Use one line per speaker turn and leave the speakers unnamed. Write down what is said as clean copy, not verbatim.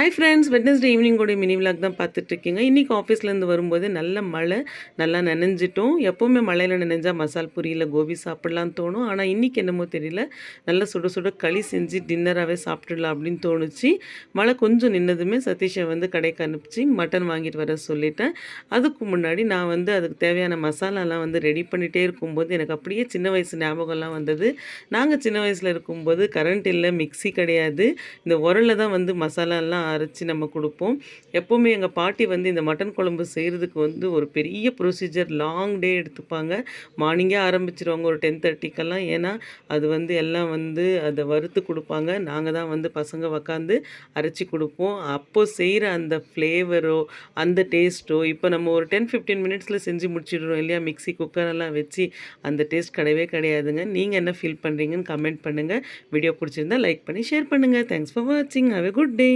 Hi friends, Wednesday evening கூட mini vlog தான் பார்த்துட்ருக்கீங்க. இன்றைக்கி ஆஃபீஸ்லேருந்து வரும்போது நல்ல மழை, நல்லா நனைஞ்சிட்டோம். எப்போவுமே மழையில் நனைஞ்சா மசால் பூரி இல்லை கோபி சாப்பிட்லான்னு தோணும். ஆனால் இன்றைக்கி என்னமோ தெரியல, நல்லா சுட சுட களி செஞ்சு டின்னராகவே சாப்பிட்டுடலாம் அப்படின்னு தோணுச்சு. மழை கொஞ்சம் நின்னதுமே சதீஷை வந்து கடைக்கு அனுப்பிச்சு மட்டன் வாங்கிட்டு வர சொல்லிட்டேன். அதுக்கு முன்னாடி நான் வந்து அதுக்கு தேவையான மசாலாலாம் வந்து ரெடி பண்ணிகிட்டே இருக்கும்போது எனக்கு அப்படியே சின்ன வயசு ஞாபகம்லாம் வந்தது. நாங்கள் சின்ன வயசில் இருக்கும்போது கரண்ட் இல்லை, மிக்ஸி கிடையாது. இந்த உரலில் தான் வந்து மசாலாலாம் அரைச்சி நம்ம கொடுப்போம். எப்போவுமே எங்கள் பாட்டி வந்து இந்த மட்டன் குழம்பு செய்கிறதுக்கு வந்து ஒரு பெரிய ப்ரொசீஜர், லாங் டே எடுத்துப்பாங்க. மார்னிங்கே ஆரம்பிச்சிருவாங்க ஒரு 10:30க்கெல்லாம். ஏன்னா அது வந்து எல்லாம் வந்து அதை வறுத்து கொடுப்பாங்க. நாங்கள் தான் வந்து பசங்க உக்காந்து அரைச்சி கொடுப்போம். அப்போது செய்கிற அந்த ஃப்ளேவரோ அந்த டேஸ்ட்டோ இப்போ நம்ம ஒரு 10-15 மினிட்ஸில் செஞ்சு முடிச்சிடுறோம் இல்லையா, மிக்ஸி குக்கரெல்லாம் வச்சு. அந்த டேஸ்ட் கிடையவே கிடையாதுங்க. நீங்கள் என்ன ஃபீல் பண்ணுறீங்கன்னு கமெண்ட் பண்ணுங்கள். வீடியோ பிடிச்சிருந்தா லைக் பண்ணி ஷேர் பண்ணுங்கள். தேங்க்ஸ் ஃபார் வாட்சிங். Have a good day.